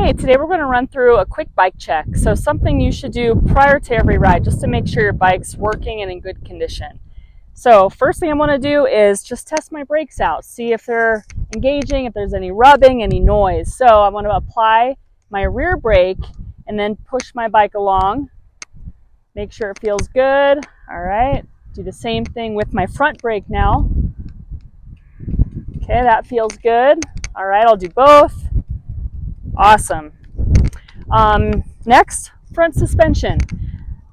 Okay, today we're going to run through a quick bike check. So something you should do prior to every ride just to make sure your bike's working and in good condition. So first thing I want to do is just test my brakes out, see if they're engaging, if there's any rubbing, any noise. So I want to apply my rear brake and then push my bike along. Make sure it feels good. All right, do the same thing with my front brake now. Okay, that feels good. All right, I'll do both. Awesome. Next, front suspension.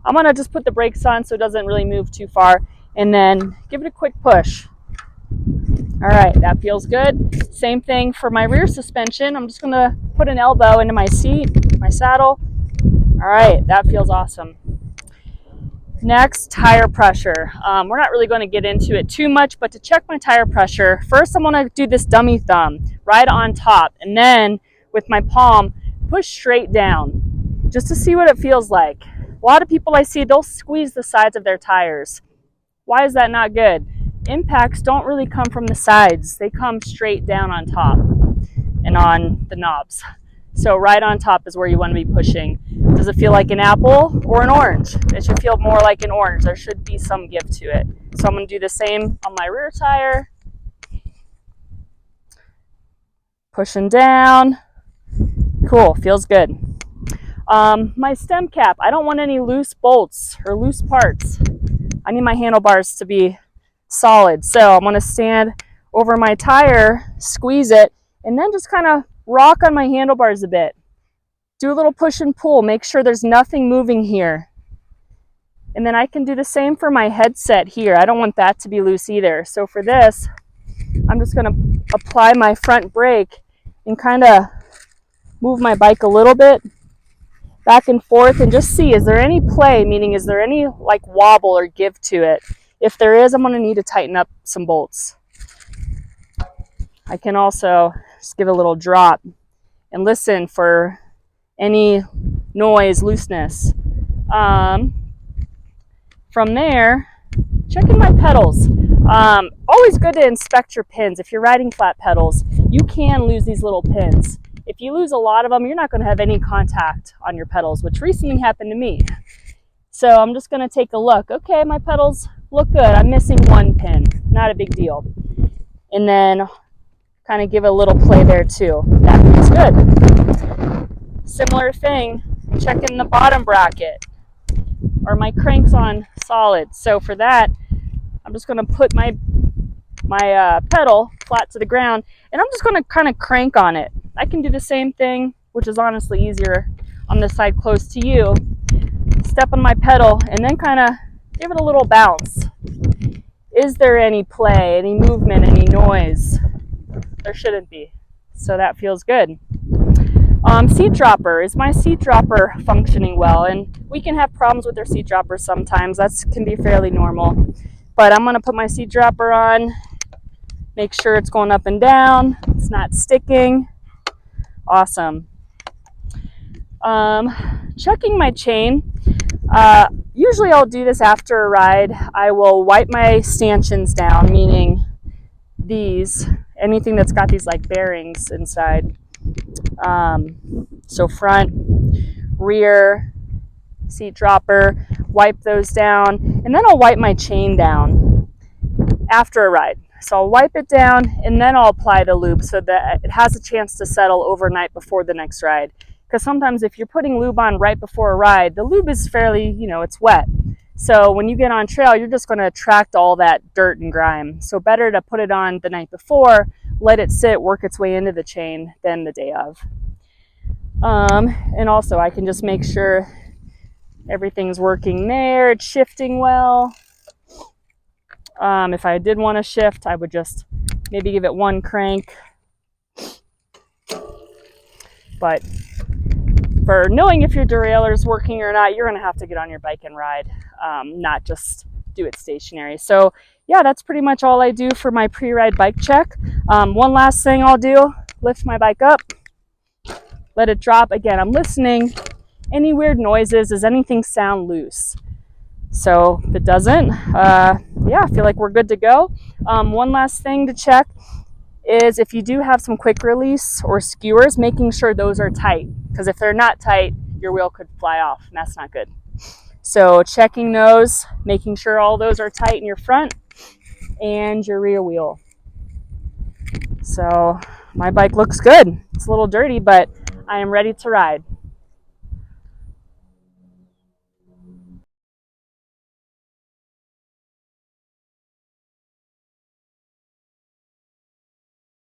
I'm gonna just put the brakes on so it doesn't really move too far and then give it a quick push. All right, that feels good. Same thing for my rear suspension. I'm just gonna put an elbow into my seat, my saddle. All right, that feels awesome. Next, tire pressure. We're not really going to get into it too much, but to check my tire pressure, first I'm going to do this dummy thumb right on top, and then with my palm, push straight down just to see what it feels like. A lot of people I see, they'll squeeze the sides of their tires. Why is that not good? Impacts don't really come from the sides. They come straight down on top and on the knobs. So right on top is where you want to be pushing. Does it feel like an apple or an orange? It should feel more like an orange. There should be some give to it. So I'm going to do the same on my rear tire. Pushing down. Cool, feels good. My stem cap, I don't want any loose bolts or loose parts. I need my handlebars to be solid. So I'm going to stand over my tire, squeeze it, and then just kind of rock on my handlebars a bit. Do a little push and pull. Make sure there's nothing moving here. And then I can do the same for my headset here. I don't want that to be loose either. So for this, I'm just going to apply my front brake and kind of move my bike a little bit back and forth and just see, is there any play? Meaning, is there any like wobble or give to it? If there is, I'm going to need to tighten up some bolts. I can also just give a little drop and listen for any noise, looseness. From there, checking my pedals. Always good to inspect your pins. If you're riding flat pedals, you can lose these little pins. If you lose a lot of them, you're not going to have any contact on your pedals, which recently happened to me. So I'm just going to take a look. Okay, my pedals look good. I'm missing one pin. Not a big deal. And then kind of give a little play there too. That feels good. Similar thing, checking the bottom bracket. Are my cranks on solid? So for that, I'm just going to put my pedal flat to the ground, and I'm just going to kind of crank on it. I can do the same thing, which is honestly easier on the side close to you. Step on my pedal and then kind of give it a little bounce. Is there any play, any movement, any noise? There shouldn't be. So that feels good. Seat dropper. Is my seat dropper functioning well? And we can have problems with our seat dropper sometimes. That can be fairly normal. But I'm going to put my seat dropper on. Make sure it's going up and down. It's not sticking. Awesome. Checking my chain. Usually I'll do this after a ride. I will wipe my stanchions down, meaning these, anything that's got these like bearings inside. So front, rear, seat dropper, wipe those down, and then I'll wipe my chain down after a ride. So I'll wipe it down and then I'll apply the lube so that it has a chance to settle overnight before the next ride. Because sometimes if you're putting lube on right before a ride, the lube is fairly, it's wet. So when you get on trail, you're just going to attract all that dirt and grime. So better to put it on the night before, let it sit, work its way into the chain than the day of. And also I can just make sure everything's working there, it's shifting well. If I did want to shift, I would just maybe give it one crank. But for knowing if your derailleur is working or not, you're going to have to get on your bike and ride, not just do it stationary. So yeah, that's pretty much all I do for my pre-ride bike check. One last thing I'll do, lift my bike up, let it drop. Again, I'm listening. Any weird noises? Does anything sound loose? So if it doesn't, yeah, I feel like we're good to go. One last thing to check is if you do have some quick release or skewers, making sure those are tight. because if they're not tight, your wheel could fly off, and that's not good. So checking those, making sure all those are tight in your front and your rear wheel. So my bike looks good. It's a little dirty, but I am ready to ride.